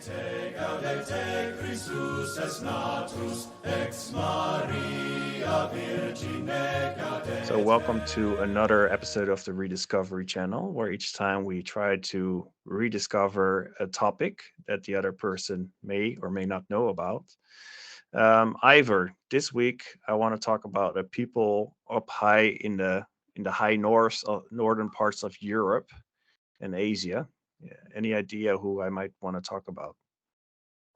gaudete Christus es natus, ex Maria Virgine gaudete. So, welcome to another episode of the Rediscovery channel, where each time we try to rediscover a topic that the other person may or may not know about. Ivor, this week I want to talk about the people up high in the high northern parts of Europe and Asia. Yeah, any idea who I might want to talk about?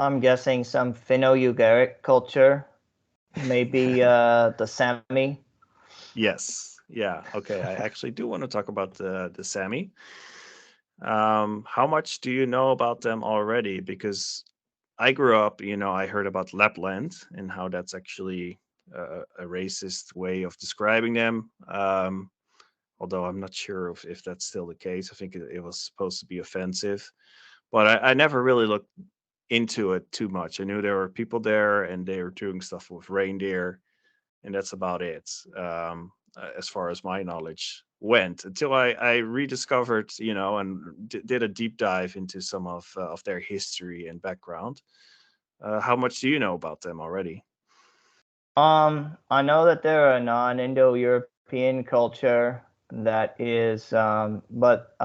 I'm guessing some Finno-Ugaric culture, maybe the Sami. Yes. Yeah. Okay. I actually do want to talk about the Sami. How much do you know about them already? Because I grew up, I heard about Lapland and how that's actually a racist way of describing them. Although I'm not sure if that's still the case. I think it was supposed to be offensive, but I never really looked into it too much. I knew there were people there and they were doing stuff with reindeer, and that's about it. As far as my knowledge went, until I rediscovered, and did a deep dive into some of their history and background. How much do you know about them already? I know that they're a non-Indo-European culture that is, but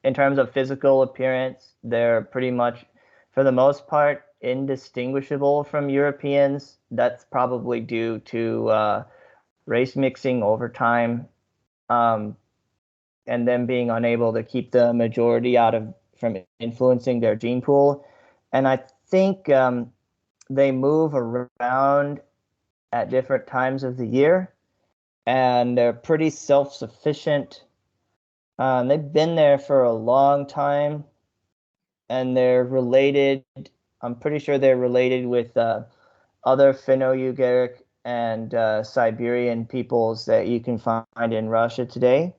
in terms of physical appearance, they're pretty much, for the most part, indistinguishable from Europeans. That's probably due to race mixing over time, um, and them being unable to keep the majority out of from influencing their gene pool. And I think they move around at different times of the year, and they're pretty self-sufficient. They've been there for a long time, and they're related. I'm pretty sure they're related with other Finno-Ugaric and Siberian peoples that you can find in Russia today.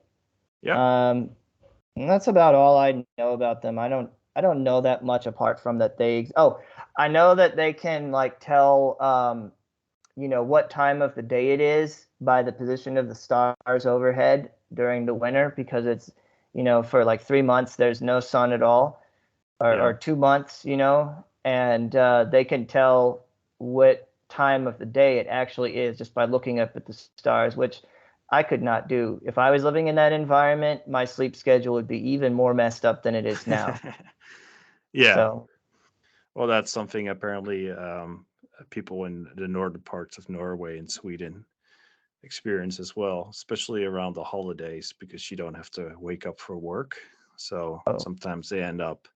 Yeah. Um, and that's about all I know about them. I don't know that much apart from that they. Oh, I know that they can like tell what time of the day it is by the position of the stars overhead during the winter, because it's for like 3 months there's no sun at all, or Yeah. 2 months, and they can tell what time of the day it actually is just by looking up at the stars, which I could not do. If I was living in that environment, my sleep schedule would be even more messed up than it is now. Yeah. So, Well, that's something apparently people in the northern parts of Norway and Sweden experience as well, especially around the holidays, because you don't have to wake up for work. So oh, sometimes they end up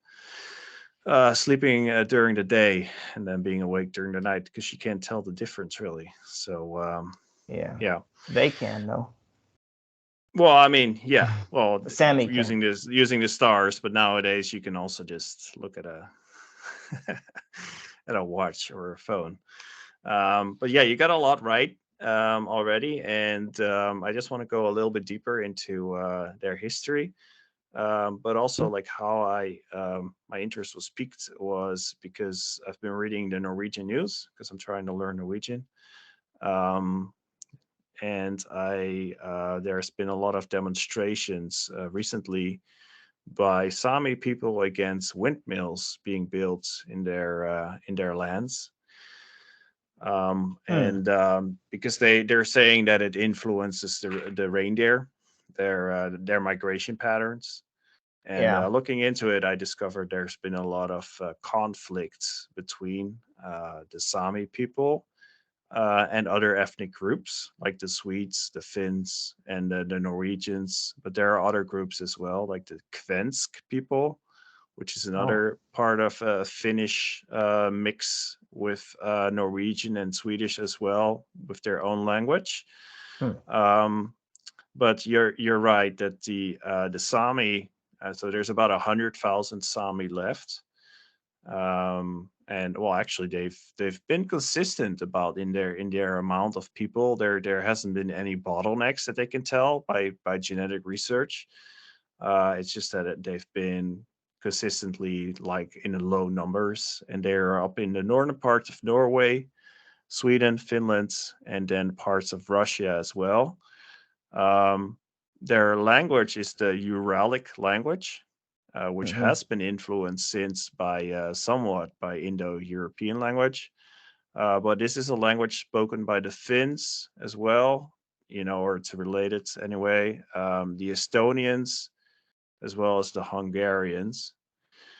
sleeping during the day and then being awake during the night because you can't tell the difference really. So yeah, yeah. they can though. Well, I mean, yeah. Well, Sammy can. using the stars, but nowadays you can also just look at a at a watch or a phone. But yeah, you got a lot right already, and I just want to go a little bit deeper into their history, but also like how I my interest was piqued was because I've been reading the Norwegian news because I'm trying to learn Norwegian. Um, and I there's been a lot of demonstrations recently by Sami people against windmills being built in their lands, Hmm. and because they're saying that it influences the reindeer, their migration patterns. And Yeah. looking into it, I discovered there's been a lot of conflicts between the Sami people and other ethnic groups like the Swedes, the Finns, and the Norwegians. But there are other groups as well, like the Kvensk people, which is Oh. another part of Finnish mix with Norwegian and Swedish as well, with their own language. Hmm. Um, but you're right that the Sami. So there's about 100,000 Sami left, and well, actually they've been consistent about in their amount of people. There hasn't been any bottlenecks that they can tell by genetic research. It's just that they've been consistently like in the low numbers, and they're up in the northern parts of Norway, Sweden, Finland, and then parts of Russia as well. um, their language is the Uralic language. which Hmm. has been influenced since by somewhat by Indo-European language. But this is a language spoken by the Finns as well, or it's related anyway. The Estonians as well as the Hungarians.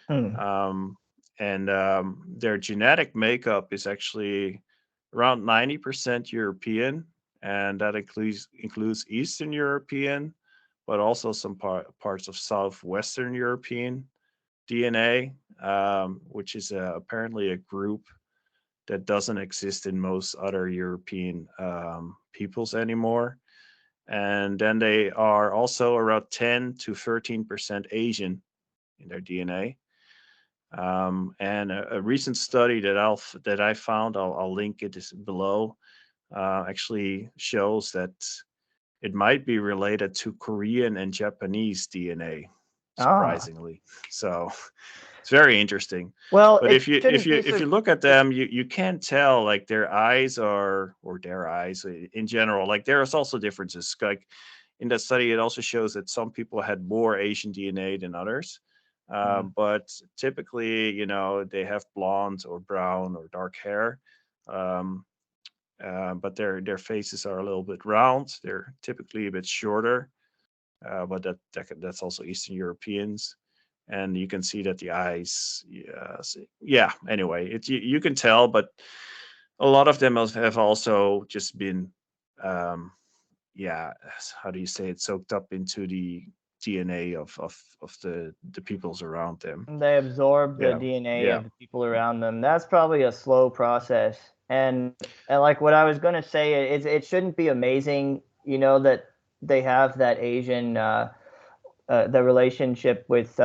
Hmm. Um, and their genetic makeup is actually around 90% European, and that includes Eastern European, but also some parts of Southwestern European DNA, which is apparently a group that doesn't exist in most other European peoples anymore. And then they are also around 10 to 13% Asian in their DNA. And a recent study that I found, I'll link it below, actually shows that it might be related to Korean and Japanese DNA, Ah, surprisingly. So it's very interesting. well, But it if shouldn't you be if so. you look at them, you can't tell like their eyes are or their eyes in general. Like there's also differences. Like in that study, it also shows that some people had more Asian DNA than others. Mm. But typically, they have blonde or brown or dark hair. Um, but their faces are a little bit round. They're typically a bit shorter, but that's also Eastern Europeans, and you can see that the eyes, yeah, yeah. Anyway, you can tell, but a lot of them have also just been, um, yeah, how do you say it, soaked up into the DNA of the peoples around them. They absorb the Yeah, DNA yeah, of the people around them. That's probably a slow process. And like what I was going to say is it shouldn't be amazing, that they have that Asian the relationship with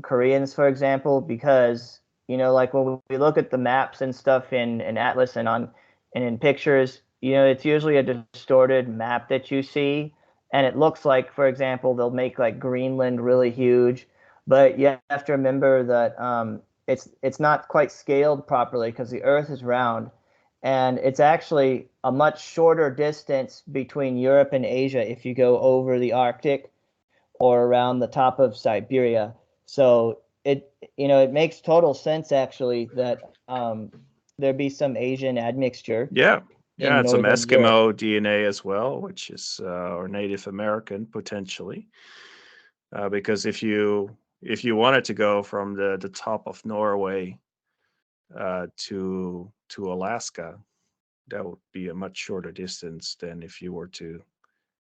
Koreans, for example, because like when we look at the maps and stuff in Atlas and in pictures, it's usually a distorted map that you see, and it looks like, for example, they'll make like Greenland really huge, but you have to remember that it's not quite scaled properly because the Earth is round, and it's actually a much shorter distance between Europe and Asia if you go over the Arctic or around the top of Siberia. So it makes total sense actually that there be some Asian admixture yeah, yeah. in It's some Northern Europe. Eskimo DNA as well, which is or Native American potentially. Because if you wanted to go from the top of Norway to Alaska, that would be a much shorter distance than if you were to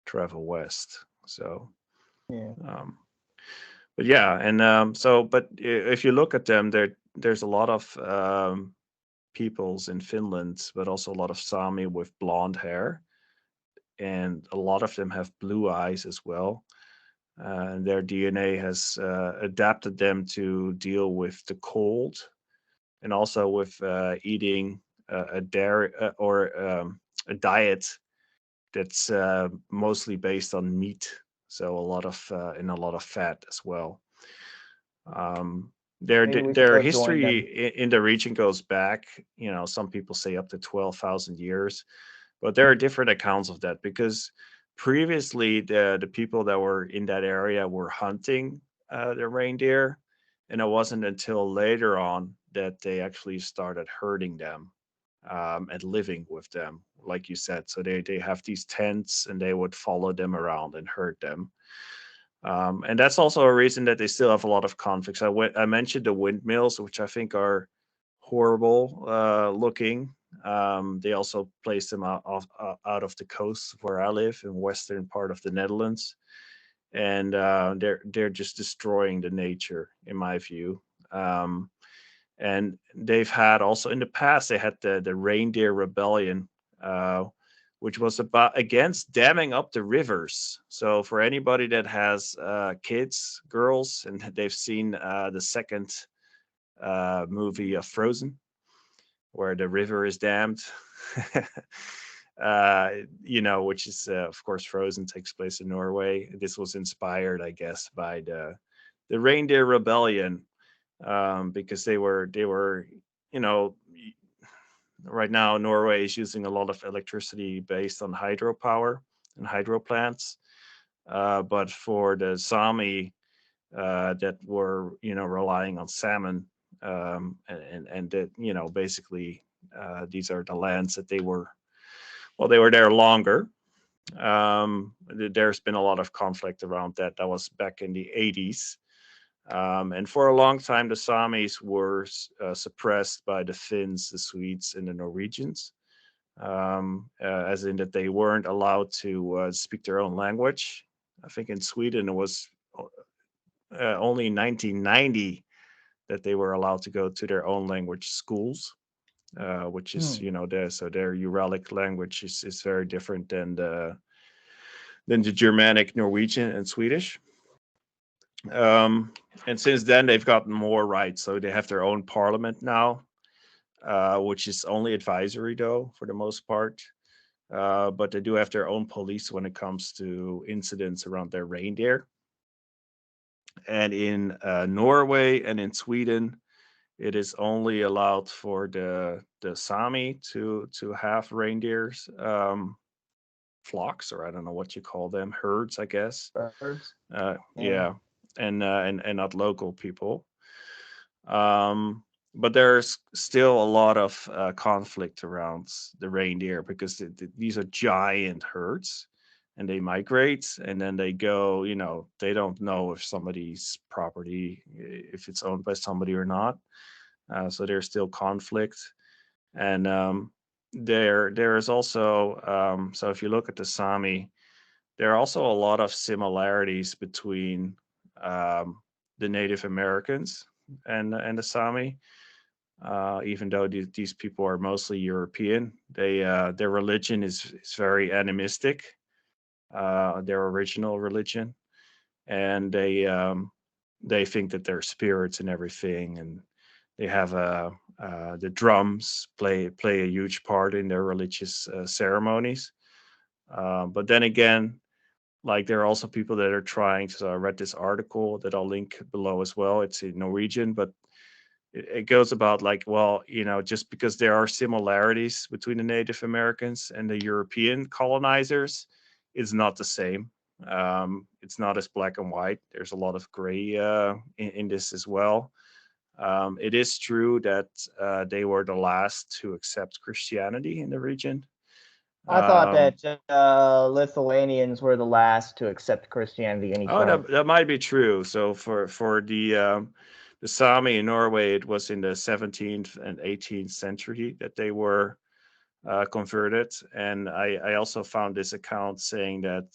travel west. So, Yeah. um, but yeah, and but if you look at them, there's a lot of peoples in Finland, but also a lot of Sami with blonde hair, and a lot of them have blue eyes as well. And their DNA has adapted them to deal with the cold and also with eating a dairy or a diet that's mostly based on meat, so a lot of fat as well. Um, Maybe we should their go join history them. in the region goes back, some people say up to 12,000 years, but there are different accounts of that because previously the people that were in that area were hunting the reindeer, and it wasn't until later on that they actually started herding them and living with them, like you said. So they have these tents and they would follow them around and herd them. And that's also a reason that they still have a lot of conflicts. I mentioned the windmills, which I think are horrible looking. They also place them out of the coast where I live in western part of the Netherlands, and they're just destroying the nature, in my view. Um, and they've had also in the past they had the reindeer rebellion, which was about against damming up the rivers. So for anybody that has kids, girls, and they've seen the second movie of Frozen, where the river is dammed. Which is of course Frozen takes place in Norway. This was inspired, I guess, by the reindeer rebellion, because they were you know right now Norway is using a lot of electricity based on hydropower and hydro plants. But for the Sami, that were relying on salmon, and that basically these are the lands that they were there longer. There's been a lot of conflict around that. That was back in the 80s. And for a long time, the Samis were suppressed by the Finns, the Swedes, and the Norwegians, as in that they weren't allowed to speak their own language. I think in Sweden it was only in 1990 that they were allowed to go to their own language schools, which is Hmm. their Uralic language is very different than the Germanic, Norwegian, and Swedish. Um, and since then, they've gotten more rights. So they have their own parliament now, which is only advisory, though, for the most part. But they do have their own police when it comes to incidents around their reindeer. And in Norway and in Sweden, it is only allowed for the Sami to have reindeers, flocks, or I don't know what you call them, herds, I guess. Birds. Yeah. Yeah, and not local people. Um, but there's still a lot of conflict around the reindeer because these are giant herds, and they migrate, and then they go. They don't know if somebody's property, if it's owned by somebody or not. So there's still conflict, and there is also, so if you look at the Sami, there are also a lot of similarities between um, the Native Americans and the Sami. Even though these people are mostly European, their religion is very animistic. Their original religion, and they think that they're spirits and everything, and they have the drums play a huge part in their religious ceremonies. But then again, like there are also people that are trying to. So I read this article that I'll link below as well. It's in Norwegian, but it goes about like, well, just because there are similarities between the Native Americans and the European colonizers, is not the same. It's not as black and white. There's a lot of gray in this as well. It is true that they were the last to accept Christianity in the region. I thought Um, that Lithuanians were the last to accept Christianity any Oh, point. that might be true. So for the Sami in Norway, it was in the 17th and 18th century that they were converted. And I also found this account saying that,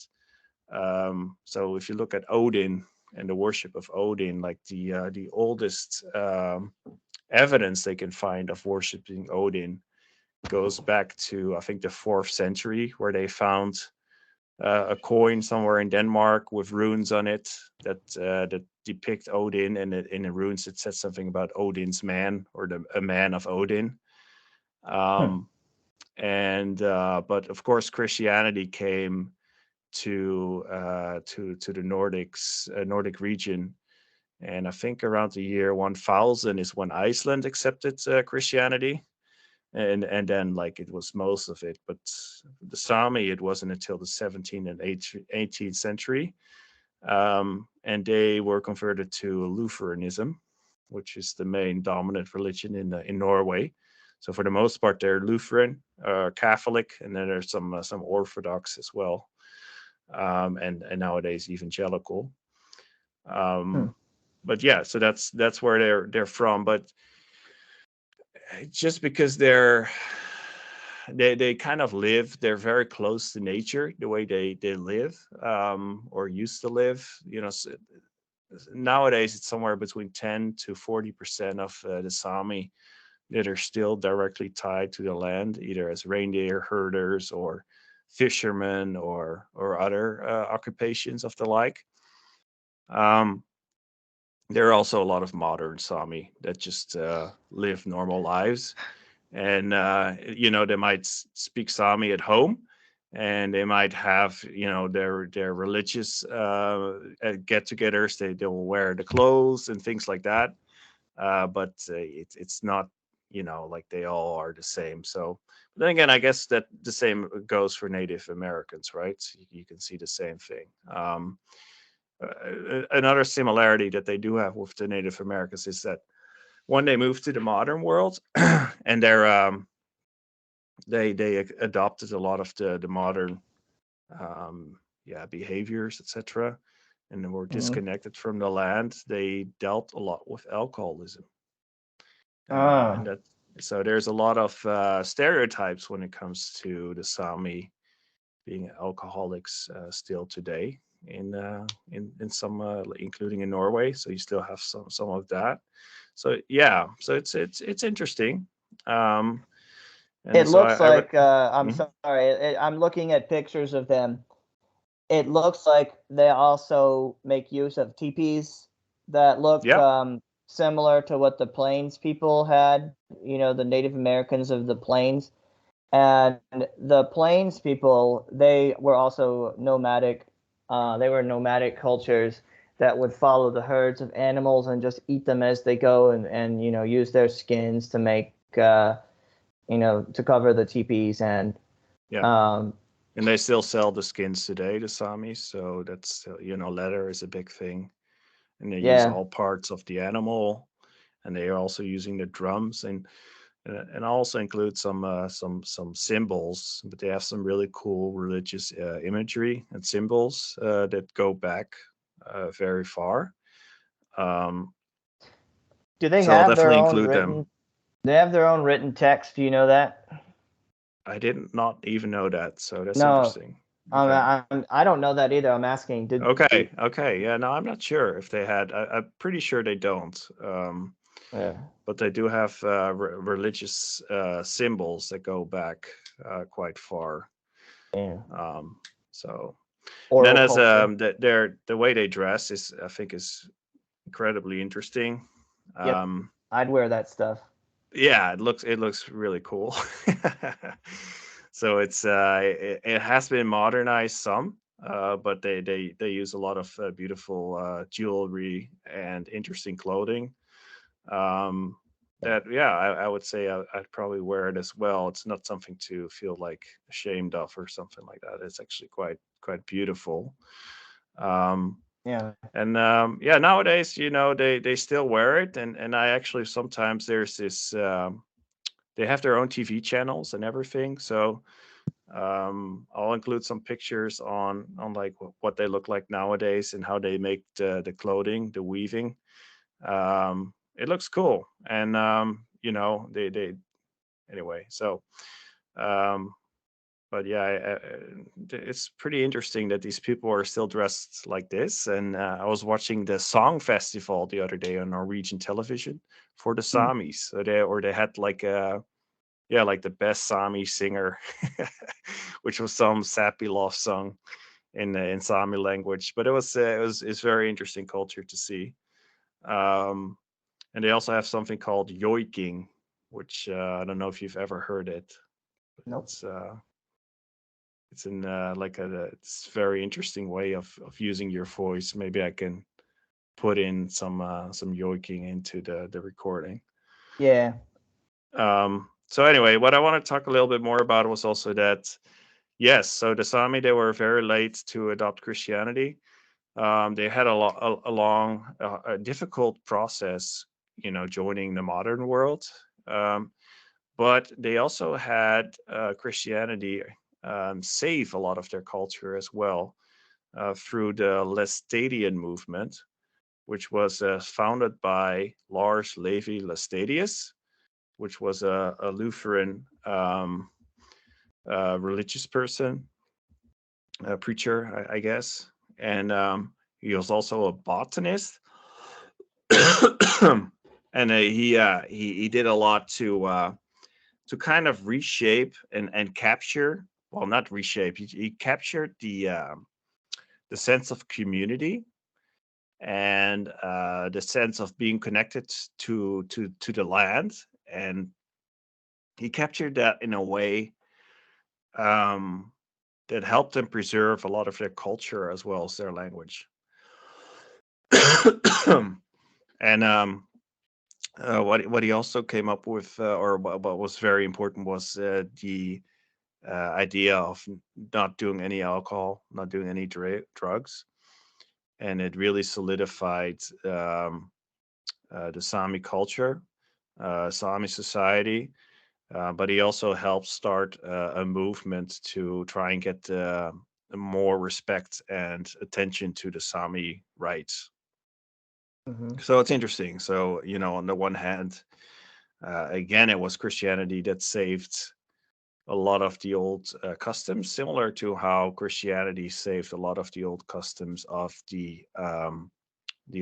so if you look at Odin and the worship of Odin, like the oldest evidence they can find of worshiping Odin goes back to, I think, the 4th century, where they found a coin somewhere in Denmark with runes on it that depict Odin, and in the runes it says something about Odin's man, or a man of Odin. Hmm. Um, and But of course, Christianity came to the Nordic region, and I think around the year 1000 is when Iceland accepted Christianity, and then like it was most of it. But the Sami, it wasn't until the 17th and 18th century, and they were converted to Lutheranism, which is the main dominant religion in Norway. So for the most part, they're Lutheran, Catholic, and then there's some Orthodox as well, and nowadays evangelical. Hmm. Um, but yeah, so that's where they're from. But just because they kind of live, they're very close to nature, the way they live, or used to live. Nowadays it's somewhere between 10 to 40% of the Sami that are still directly tied to the land, either as reindeer herders or fishermen or other occupations of the like. um, there are also a lot of modern Sami that just live normal lives, and they might speak Sami at home, and they might have their religious get-togethers. They will wear the clothes and things like that, but it's not like they all are the same. So but then again, I guess that the same goes for Native Americans, right? You can see the same thing. another similarity that they do have with the Native Americans is that when they moved to the modern world, and they adopted a lot of the modern behaviors, etc., and they were Hmm. disconnected from the land. They dealt a lot with alcoholism, and Ah, that so there's a lot of stereotypes when it comes to the Sami being alcoholics still today in some including in Norway. So you still have some of that. So yeah, so it's interesting. Um, it and so looks I would. like I'm Mhm. sorry. I'm looking at pictures of them. It looks like they also make use of teepees that look Yeah, similar to what the Plains people had. You know, the Native Americans of the Plains. And the Plains people, they were also nomadic. They were nomadic cultures that would follow the herds of animals and just eat them as they go, and use their skins to make to cover the teepees. And yeah. um, And they still sell the skins today, the Samis. So that's leather is a big thing, and they use yeah, all parts of the animal, and they are also using the drums and I also include some symbols, but they have some really cool religious imagery and symbols that go back very far. Um, do they so I'll have their definitely own include them. written? They have their own written text. Do you know that? I didn't not even know that, so that's No, interesting. Okay. I don't know that either. I'm asking. Did Okay. Okay. Yeah. No, I'm not sure if they had. I'm pretty sure they don't. yeah, But they do have religious symbols that go back quite far. yeah. Um, so and then Oral as culture. the way they dress is I think is incredibly interesting. Yep, Um, I'd wear that stuff. yeah, it looks really cool. So it has been modernized some, but they use a lot of beautiful jewelry and interesting clothing. Um, that yeah, I would say I'd probably wear it as well. It's not something to feel like ashamed of or something like that. It's actually quite beautiful. Um, Yeah. and yeah, nowadays, they still wear it, and I actually sometimes there's this. They have their own TV channels and everything, so I'll include some pictures on like what they look like nowadays and how they make the clothing, the weaving. It looks cool, and they anyway. So um, but yeah, it's pretty interesting that these people are still dressed like this. And I was watching the song festival the other day on Norwegian television for the Mm. Samis. So they had like like the best Sami singer, which was some sappy love song in Sami language. But it's very interesting culture to see. Um, and they also have something called yoiking, which I don't know if you've ever heard it, but Nope. it's in like it's very interesting way of using your voice. Maybe I can put in some yoiking into the recording. Yeah. So anyway, what I want to talk a little bit more about was also that yes, so the Sami, they were very late to adopt Christianity. They had a long, a difficult process, joining the modern world. Um, but they also had Christianity save a lot of their culture as well through the Laestadian movement, which was founded by Lars Levi Laestadius, which was a Lutheran religious person, a preacher, I guess, and he was also a botanist, and he did a lot to kind of reshape and capture, well, not reshape, he captured the sense of community and the sense of being connected to the land, and he captured that in a way um, that helped them preserve a lot of their culture as well as their language. And what he also came up with, or what was very important, was the idea of not doing any alcohol, not doing any drugs, and it really solidified the Sami culture, Sami society. But he also helped start a movement to try and get more respect and attention to the Sami rights. Hmm. So it's interesting. So, on the one hand, again, it was Christianity that saved a lot of the old customs, similar to how Christianity saved a lot of the old customs of the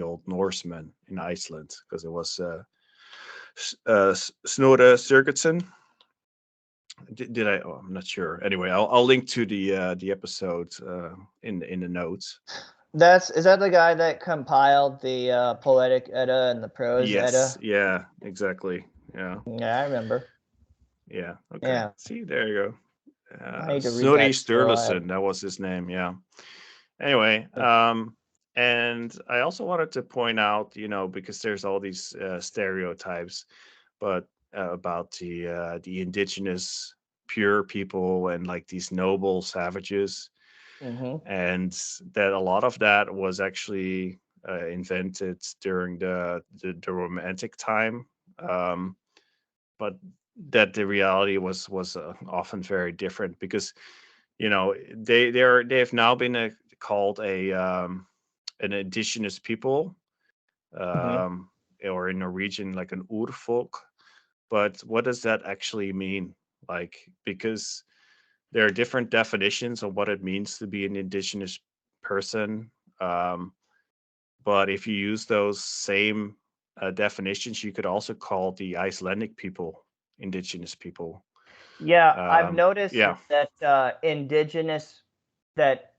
old Norsemen in Iceland, because it was Snorre Sturluson. Did I? Oh, I'm not sure. Anyway, I'll link to the episode in the notes. Is that the guy that compiled the Poetic Edda and the Prose Yes. Edda? Yeah. Exactly. Yeah. Yeah, I remember. Yeah. Okay. Yeah, See, there you go. I need to read Snorri that still. Sturluson. That was his name. Yeah. Anyway, Yeah. and I also wanted to point out, because there's all these stereotypes, but about the indigenous pure people and like these noble savages, Hmm. and that a lot of that was actually invented during the romantic time, um, but that the reality was often very different, because they have now been called an indigenous people, Hmm. um, or in Norwegian like an urfolk. But what does that actually mean? Like, because there are different definitions of what it means to be an indigenous person. Um, but if you use those same definitions, you could also call the Icelandic people indigenous people. Yeah, I've noticed Yeah, that that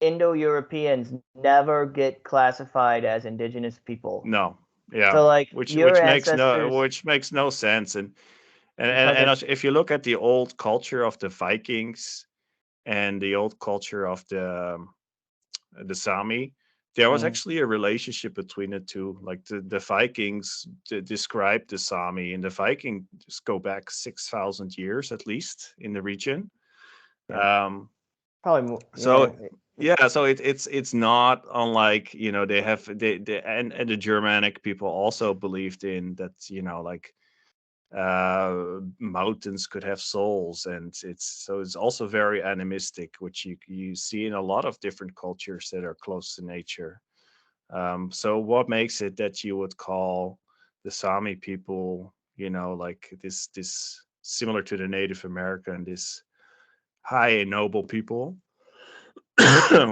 Indo-Europeans never get classified as indigenous people. no, yeah, So, like, which your which makes no ancestors, which makes no sense. because it's, If you look at the old culture of the Vikings and the old culture of the Sami, there was mm, actually a relationship between the two. Like the Vikings described the Sami, and the Vikings go back 6,000 years at least in the region. yeah, Um, probably more, so yeah. yeah, so it's not unlike, they have and the Germanic people also believed in that, like mountains could have souls, and it's also very animistic, which you see in a lot of different cultures that are close to nature. So what makes it that you would call the Sami people, like this similar to the Native American, this high and noble people, They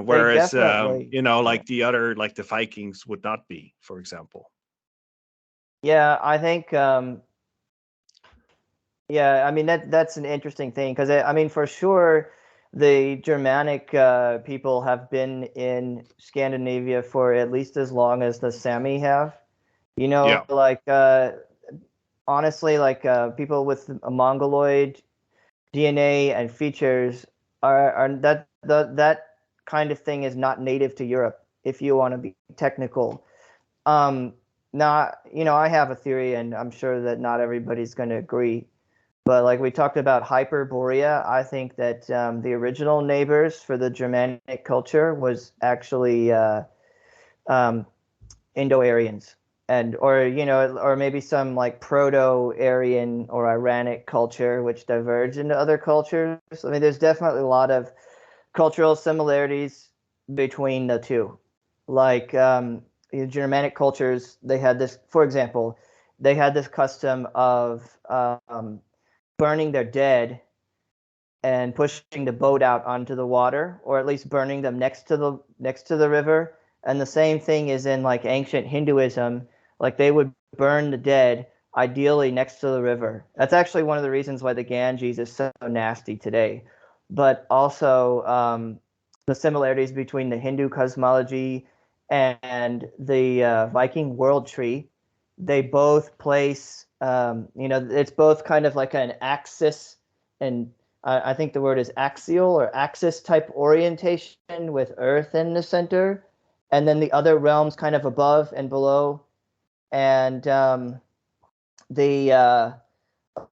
whereas definitely, yeah. like the other, like the Vikings would not be, for example. Yeah, I think, yeah, I mean that's an interesting thing because I mean for sure the Germanic people have been in Scandinavia for at least as long as the Sami have. Yeah. Like honestly, like people with a Mongoloid DNA and features are that kind of thing is not native to Europe. If you want to be technical, um, now I have a theory, and I'm sure that not everybody's going to agree. But like we talked about Hyperborea, I think that the original neighbors for the Germanic culture was actually um, Indo-Aryans, and or maybe some like Proto-Aryan or Iranic culture which diverged into other cultures. I mean, there's definitely a lot of cultural similarities between the two. Like the Germanic cultures, they had this, for example, they had this custom of burning their dead and pushing the boat out onto the water, or at least burning them next to the river. And the same thing is in like ancient Hinduism, like they would burn the dead ideally next to the river. That's actually one of the reasons why the Ganges is so nasty today. But also the similarities between the Hindu cosmology and the Viking world tree. They both place, it's both kind of like an axis, and I think the word is axial or axis type orientation with Earth in the center, and then the other realms kind of above and below. And the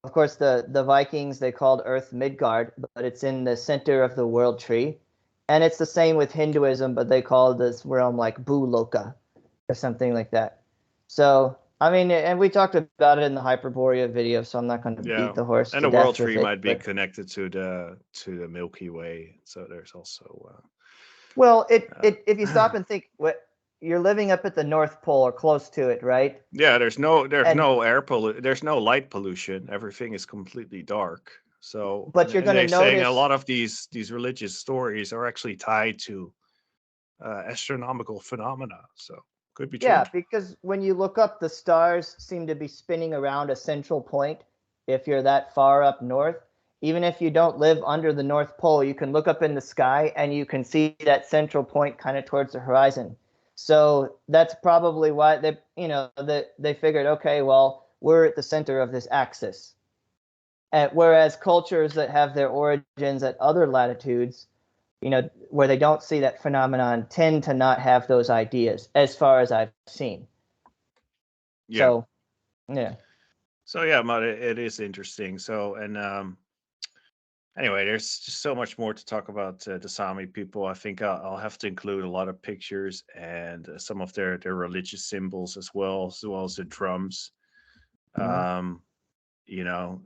of course the Vikings, they called Earth Midgard, but it's in the center of the world tree. And it's the same with Hinduism, but they call this realm like Bhuloka or something like that. So, I mean, and we talked about it in the Hyperborea video, so I'm not going to beat Yeah, the horse and to the World death with Tree it. might be But connected to the Milky Way, so there's also well, uh, if you stop and think, what you're living up at the North Pole or close to it, right? yeah. There's And no there's no light pollution. Everything is completely dark. So but you're and going to they're saying a notice, lot of these religious stories are actually tied to astronomical phenomena. So could be true. yeah, because when you look up, the stars seem to be spinning around a central point. If you're that far up north, even if you don't live under the North Pole, you can look up in the sky and you can see that central point kind of towards the horizon. So that's probably why they figured, okay, well, we're at the center of this axis. Whereas cultures that have their origins at other latitudes, where they don't see that phenomenon, tend to not have those ideas, as far as I've seen. Yeah. So, yeah. So yeah, but it is interesting. So and anyway, there's just so much more to talk about the Sami people. I think I'll have to include a lot of pictures and some of their religious symbols as well as the drums. Mhm. Um, you know,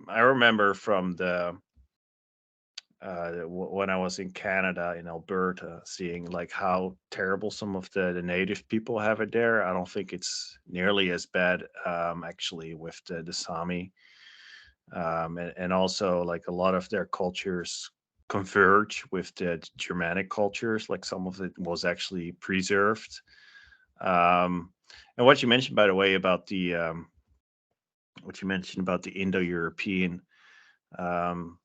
I remember from when I was in Canada in Alberta, seeing like how terrible some of the native people have it there. I don't think it's nearly as bad, actually, with the Sami, and also like a lot of their cultures converge with the Germanic cultures. Like some of it was actually preserved. And what you mentioned, by the way, about the what you mentioned about the Indo-European. Um,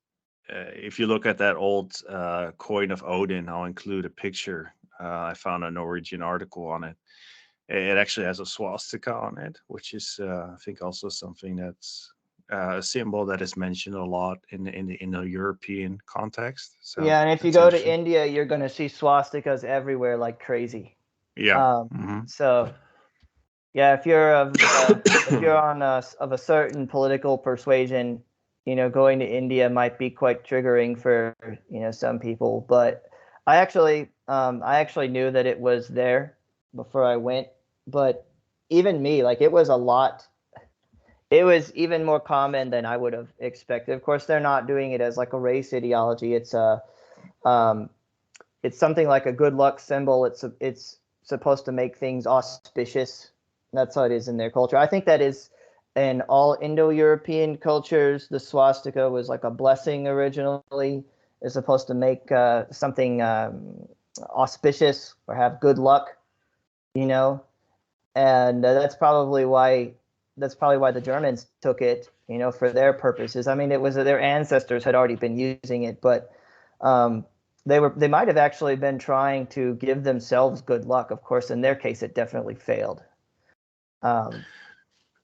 if you look at that old coin of Odin, I'll include a picture. I found a Norwegian article on it. It actually has a swastika on it, which is, I think, also something that's a symbol that is mentioned a lot in the European context. So Yeah, and if you that's go to interesting. India, you're going to see swastikas everywhere like crazy. Yeah. Um, Hmm. so yeah, if you're on of a certain political persuasion, going to India might be quite triggering for some people. But I actually knew that it was there before I went. But even me, like, it was a lot. It was even more common than I would have expected. Of course, they're not doing it as like a race ideology. Um, it's something like a good luck symbol. It's supposed to make things auspicious. That's how it is in their culture. I think that is in all Indo-European cultures. The swastika was like a blessing originally. It's supposed to make something auspicious or have good luck, you know. And that's probably why the Germans took it, for their purposes. I mean, it was their ancestors had already been using it, but um, they might have actually been trying to give themselves good luck. Of course, in their case, it definitely failed. Um,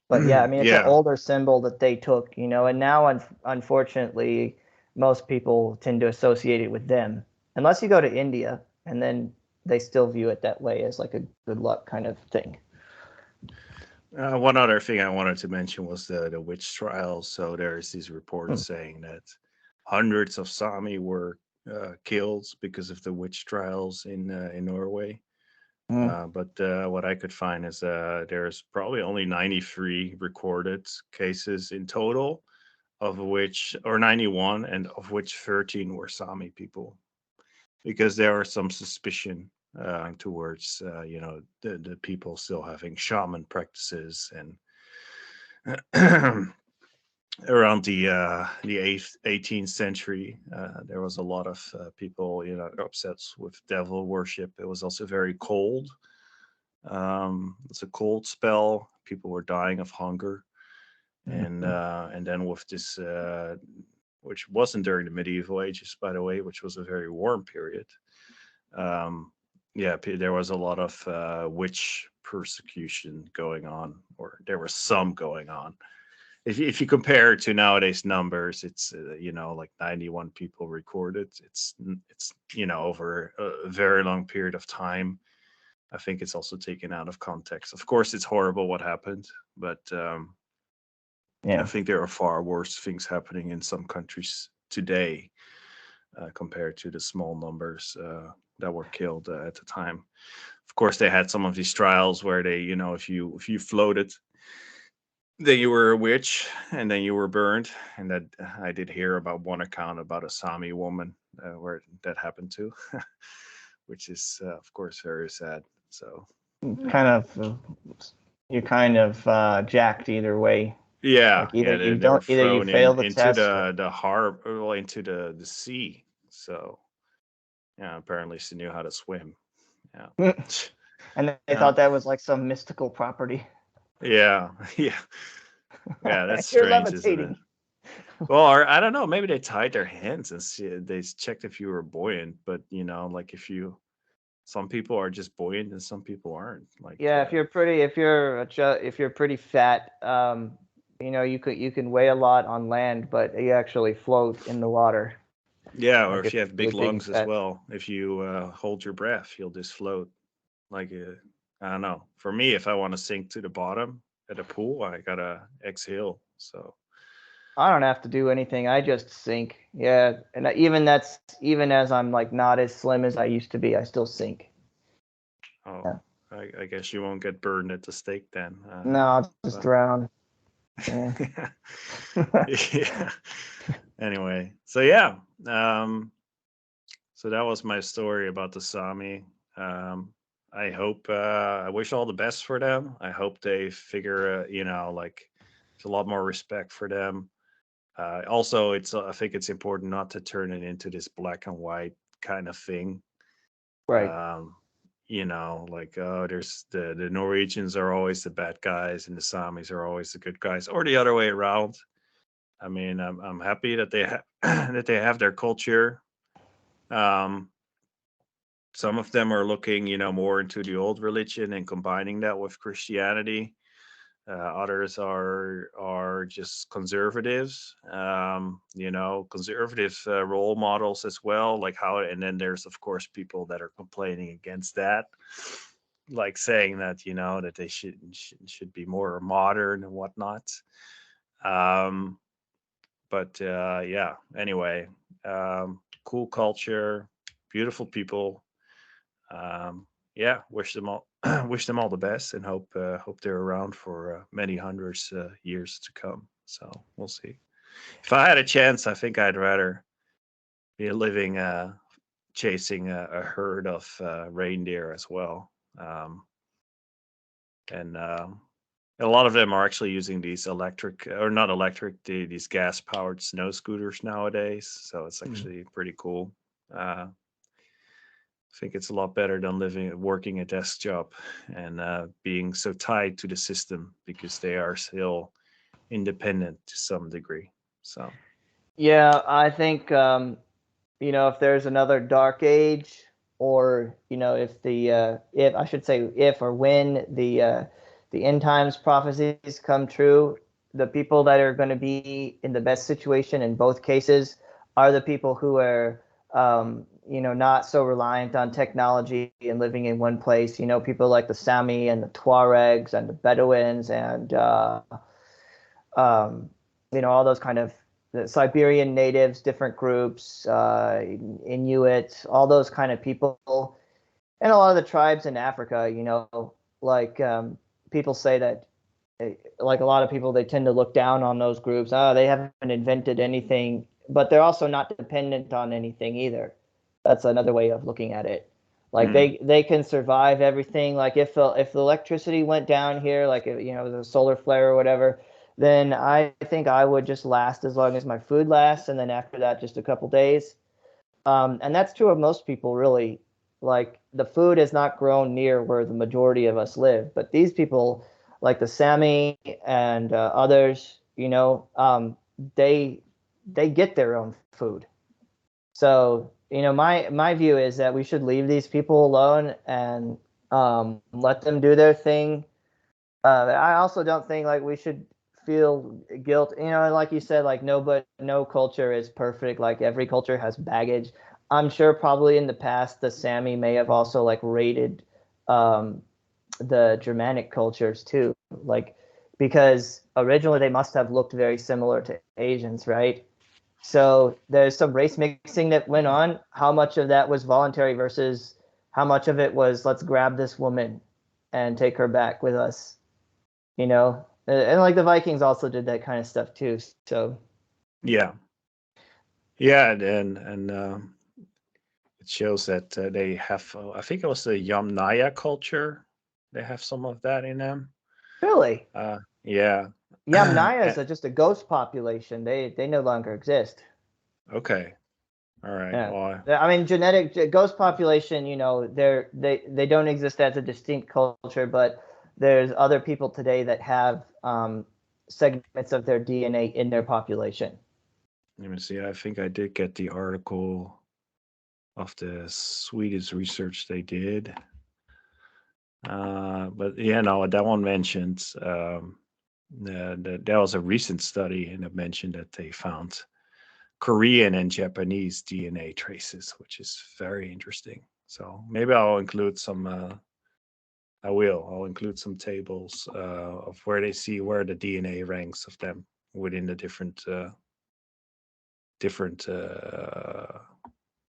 but yeah, I mean, it's an Yeah. older symbol that they took, and now, unfortunately, most people tend to associate it with them, unless you go to India, and then they still view it that way as like a good luck kind of thing. One other thing I wanted to mention was the witch trials. So there's these reports Hmm. saying that hundreds of Sami were killed because of the witch trials in Norway. Hmm. But what I could find is there's probably only 93 recorded cases in total, of which, or 91, and of which 13 were Sami people, because there was some suspicion towards, the people still having shaman practices and around the 18th century, there was a lot of people, upset with devil worship. It was also very cold. It's a cold spell. People were dying of hunger, and then with this, which wasn't during the medieval ages, by the way, which was a very warm period. Um, yeah, there was a lot of witch persecution going on, or there was some going on. If you compare it to nowadays numbers, it's like 91 people recorded. It's over a very long period of time. I think it's also taken out of context. Of course, it's horrible what happened, but I Yeah. think there are far worse things happening in some countries today. compared to the small numbers that were killed at the time. Of course, they had some of these trials where they, if you floated, then you were a witch, and then you were burned. And that I did hear about one account about a Sami woman where that happened to, which is of course very sad. So Kind of, you're kind of jacked either way. yeah, Like either yeah, you they were don't, either you thrown fail the into test, or the harbor, well, into the sea. So yeah, apparently she knew how to swim. Yeah. and they Yeah. thought that was like some mystical property. Yeah. Yeah. Yeah, that's You're strange, isn't it? levitating. Well, or I don't know, maybe they tied their hands and they checked if you were buoyant, but like some people are just buoyant and some people aren't. Like, Yeah, if you're pretty fat, you can weigh a lot on land, but you actually float in the water. yeah, or Like if if you have you're big really big and lungs as fat. well, if you hold your breath, you'll just float. Like, I don't know. For me, if I want to sink to the bottom at a pool, I gotta exhale. So, I don't have to do anything. I just sink. Yeah, and even as I'm like not as slim as I used to be, I still sink. oh, Yeah. I guess you won't get burned at the stake then. No, I'll just But drown. Yeah. yeah. Anyway, so yeah. So that was my story about the Sami. I hope, I wish all the best for them. I hope they figure, like there's a lot more respect for them. Also, I think it's important not to turn it into this black and white kind of thing. Right. Um, like, oh, there's the Norwegians are always the bad guys and the Samis are always the good guys, or the other way around. I mean, I'm happy that they that they have their culture. Um, some of them are looking, more into the old religion and combining that with Christianity. Others are just conservatives, conservative role models as well. Like how, and then there's of course people that are complaining against that, like saying that that they should be more modern and whatnot. Um, but yeah, anyway, cool culture, beautiful people. Yeah, wish them all wish them all the best, and hope they're around for many hundreds years to come. So we'll see. If I had a chance, I think I'd rather be living chasing a herd of reindeer as well. And a lot of them are actually using these electric, or not electric, these gas powered snow scooters nowadays. So it's Mm. actually pretty cool. I think it's a lot better than working a desk job and being so tied to the system, because they are still independent to some degree. So Yeah, I think if there's another dark age, or if I should say if or when the end times prophecies come true, the people that are going to be in the best situation in both cases are the people who are not so reliant on technology and living in one place. People like the Sami and the Tuaregs and the Bedouins and um, all those kind of the Siberian natives, different groups, Inuit, all those kind of people, and a lot of the tribes in Africa. Like people say that, like a lot of people, they tend to look down on those groups. Oh, they haven't invented anything, but they're also not dependent on anything either. That's another way of looking at it. Like mm, they can survive everything. Like if the electricity went down here, like the solar flare or whatever, then I think I would just last as long as my food lasts, and then after that, just a couple days. And that's true of most people, really. Like the food has not grown near where the majority of us live, but these people, like the Sami and others, they they get their own food. So my view is that we should leave these people alone and let them do their thing. I also don't think like we should feel guilt. Like you said, like no culture is perfect. Like every culture has baggage. I'm sure probably in the past the Sami may have also like raided um, the Germanic cultures too. Like because originally they must have looked very similar to Asians, right? So there's some race mixing that went on. How much of that was voluntary versus how much of it was let's grab this woman and take her back with us, and like the Vikings also did that kind of stuff too. So Yeah, yeah, and it shows that they have. I think it was the Yamnaya culture. They have some of that in them. really, Yeah. Yamnaya is just a ghost population. They no longer exist. Okay. All right. Yeah. Well, I mean, ghost population, they don't exist as a distinct culture, but there's other people today that have segments of their DNA in their population. let me see. I think I did get the article of the Swedish research they did. But yeah, no, that one mentioned there was a recent study and it mentioned that they found Korean and Japanese DNA traces, which is very interesting. So maybe I'll include some. I will. I'll include some tables of where they see where the DNA ranks of them within the different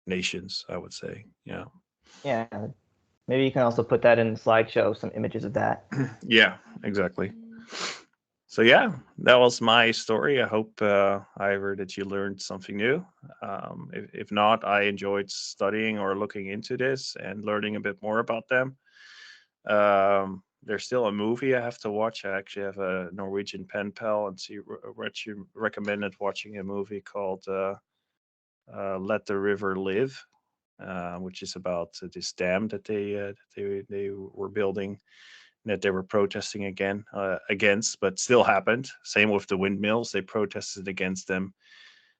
nations. I would say, yeah, Yeah. Maybe you can also put that in the slideshow, some images of that. yeah, exactly. So yeah, that was my story. I hope, Ivor, that you learned something new. If not, I enjoyed studying or looking into this and learning a bit more about them. There's still a movie I have to watch. I actually have a Norwegian pen pal, and she recommended watching a movie called "Let the River Live," which is about this dam that they were building, that they were protesting against, but still happened. Same with the windmills; they protested against them,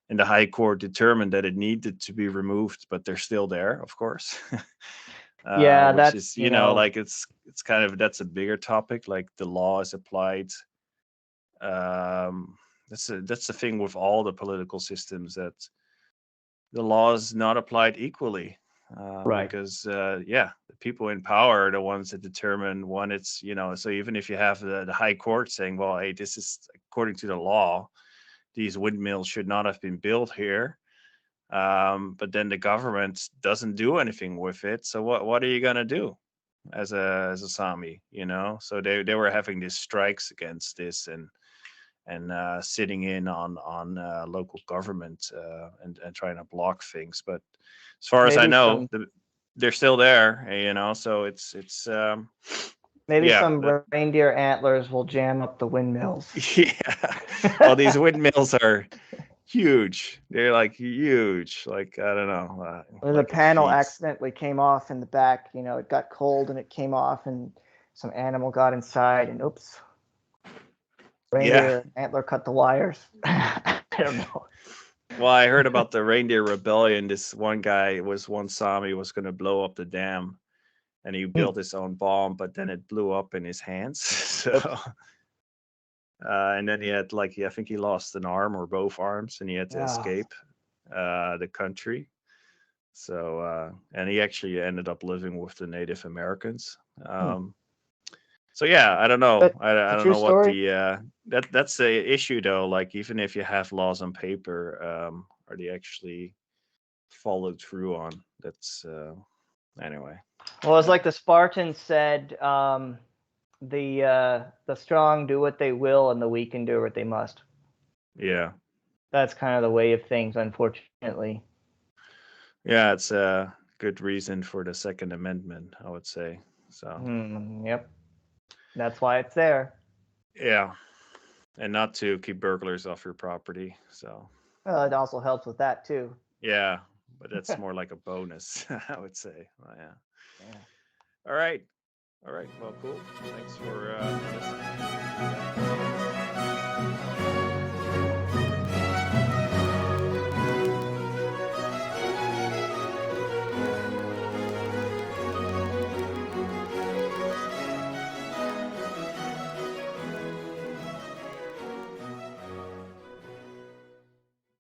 and the High Court determined that it needed to be removed, but they're still there, of course. Yeah, Which that's, is, like it's kind of, that's a bigger topic. Like the law is applied. That's the thing with all the political systems, that the law is not applied equally. right. Because yeah, the people in power are the ones that determine when it's, so even if you have the High Court saying, well, hey, this is according to the law, these windmills should not have been built here, but then the government doesn't do anything with it. So what are you gonna do as a Sami? So they were having these strikes against this, and sitting in on local government, and trying to block things. But as far as I Maybe know, some they're still there. So it's maybe yeah. some reindeer antlers will jam up the windmills. Yeah. Well, these windmills are huge. They're like huge. Like, I don't know, The like a panel feet. accidentally came off in the back. It got cold and it came off, and some animal got inside, and oops, Yeah. reindeer antler cut the wires. I don't know. Well, I heard about the reindeer rebellion. This one guy one Sami was going to blow up the dam, and he built his own bomb, but then it blew up in his hands. So, Oops. and then he had, like, I think he lost an arm or both arms, and he had to Yeah. escape the country. So, and he actually ended up living with the Native Americans. So yeah, I don't know. But I it's a don't true know what story. the that's the issue though. Like, even if you have laws on paper, are they actually followed through on? That's anyway. Well, it's like the Spartans said, the strong do what they will, and the weak can do what they must. Yeah, That's kind of the way of things, unfortunately. yeah, it's a good reason for the Second Amendment, I would say. So Yep. That's why it's there. yeah, and not to keep burglars off your property. So Well, it also helps with that too. yeah, but that's more like a bonus, I would say. Well, yeah. Yeah. All right. All right. Well, cool. Thanks for listening.